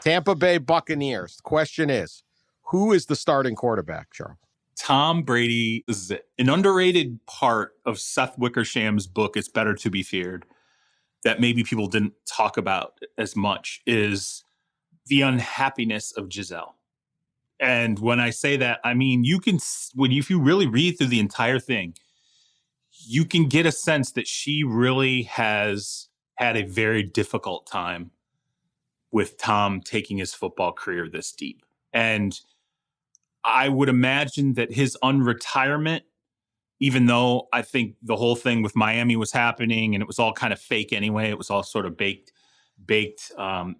Tampa Bay Buccaneers. The question is, who is the starting quarterback, Charles? Tom Brady is an underrated part of Seth Wickersham's book, It's Better to Be Feared, that maybe people didn't talk about as much, is the unhappiness of Giselle. And when I say that, I mean, if you really read through the entire thing, you can get a sense that she really has had a very difficult time with Tom taking his football career this deep. And I would imagine that his unretirement, even though I think the whole thing with Miami was happening and it was all kind of fake anyway, it was all sort of baked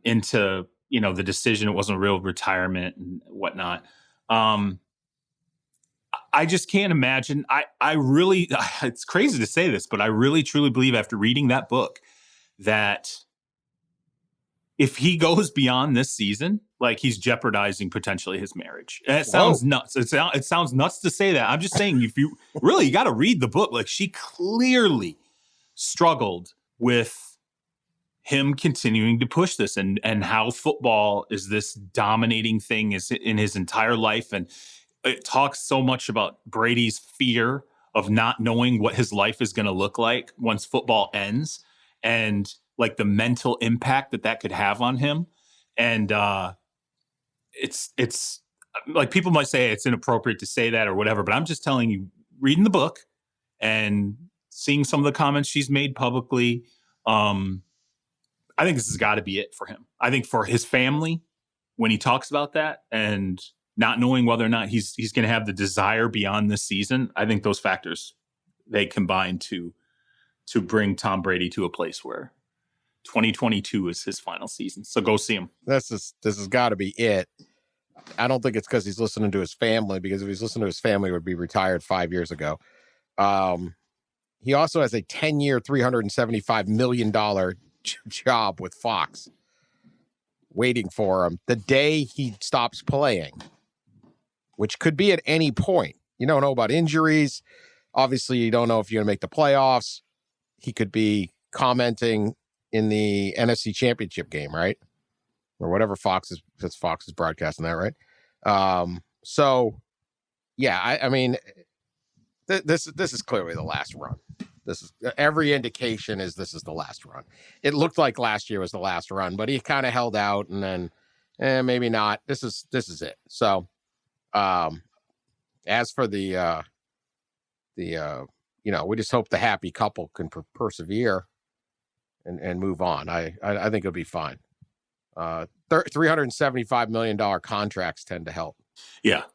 into, the decision. It wasn't a real retirement and whatnot. I just can't imagine. I really, it's crazy to say this, but I really truly believe after reading that book that if he goes beyond this season, like he's jeopardizing potentially his marriage. And it sounds nuts. It sounds nuts to say that. I'm just saying, if you got to read the book. Like, she clearly struggled with him continuing to push this and how football is this dominating thing in his entire life. And it talks so much about Brady's fear of not knowing what his life is going to look like once football ends, and like the mental impact that could have on him. And it's like, people might say it's inappropriate to say that or whatever, but I'm just telling you, reading the book and seeing some of the comments she's made publicly, I think this has got to be it for him. I think for his family, when he talks about that and not knowing whether or not he's going to have the desire beyond this season, I think those factors, they combine to bring Tom Brady to a place where 2022 is his final season. So go see him. This has got to be it. I don't think it's because he's listening to his family, because if he's listening to his family, he would be retired 5 years ago. He also has a 10-year, $375 million job with Fox waiting for him the day he stops playing, which could be at any point. You don't know about injuries. Obviously, you don't know if you're going to make the playoffs. He could be commenting in the NFC Championship game, right? Or whatever Fox is broadcasting that, right? So, yeah, I mean, this is clearly the last run. This is every indication is this is the last run. It looked like last year was the last run, but he kind of held out, and then maybe not. This is it. So, as for the we just hope the happy couple can persevere and move on. I think it'll be fine. $375 million contracts tend to help. Yeah,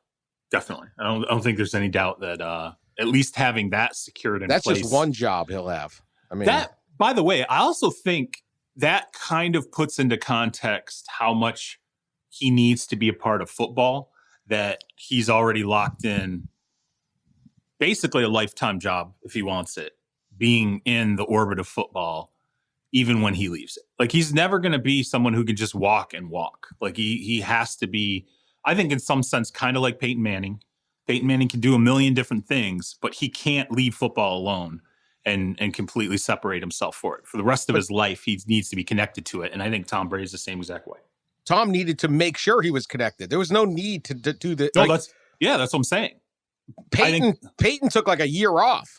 definitely. I don't think there's any doubt that at least having that secured in place. That's just one job he'll have. I mean, that, by the way, I also think that kind of puts into context how much he needs to be a part of football, that he's already locked in basically a lifetime job, if he wants it, being in the orbit of football, even when he leaves it. Like, he's never going to be someone who can just walk and walk. Like, he has to be, I think in some sense, kind of like Peyton Manning. Peyton Manning can do a million different things, but he can't leave football alone and completely separate himself for it. For the rest of his life, he needs to be connected to it. And I think Tom Brady's the same exact way. Tom needed to make sure he was connected. There was no need to do the. No, that's what I'm saying. Peyton took like a year off.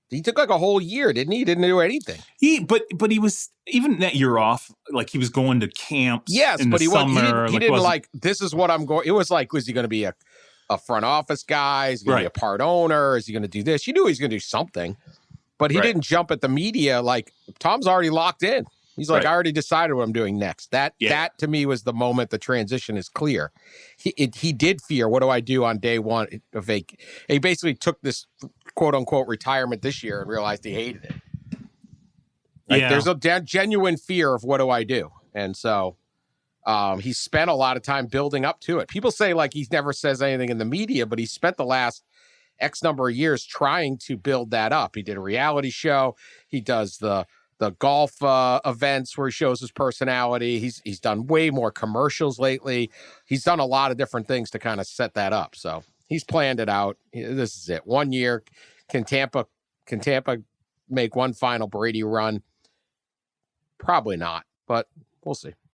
He took like a whole year, didn't he? He didn't do anything. But he was, even that year off, like he was going to camps. Yes, in but the summer. He didn't like, this is what I'm going. It was like, was he going to be a front office guy? Is he going to be a part owner? Is he going to do this? You knew he was going to do something, but he didn't jump at the media. Like, Tom's already locked in. He's like, I already decided what I'm doing next. That to me was the moment the transition is clear. He did fear, what do I do on day one of he basically took this quote unquote retirement this year and realized he hated it. Like, there's a genuine fear of what do I do? And so he spent a lot of time building up to it. People say like he never says anything in the media, but he spent the last X number of years trying to build that up. He did a reality show. He does the golf events where he shows his personality. He's done way more commercials lately. He's done a lot of different things to kind of set that up. So he's planned it out. This is it. 1 year. Can Tampa make one final Brady run? Probably not, but we'll see.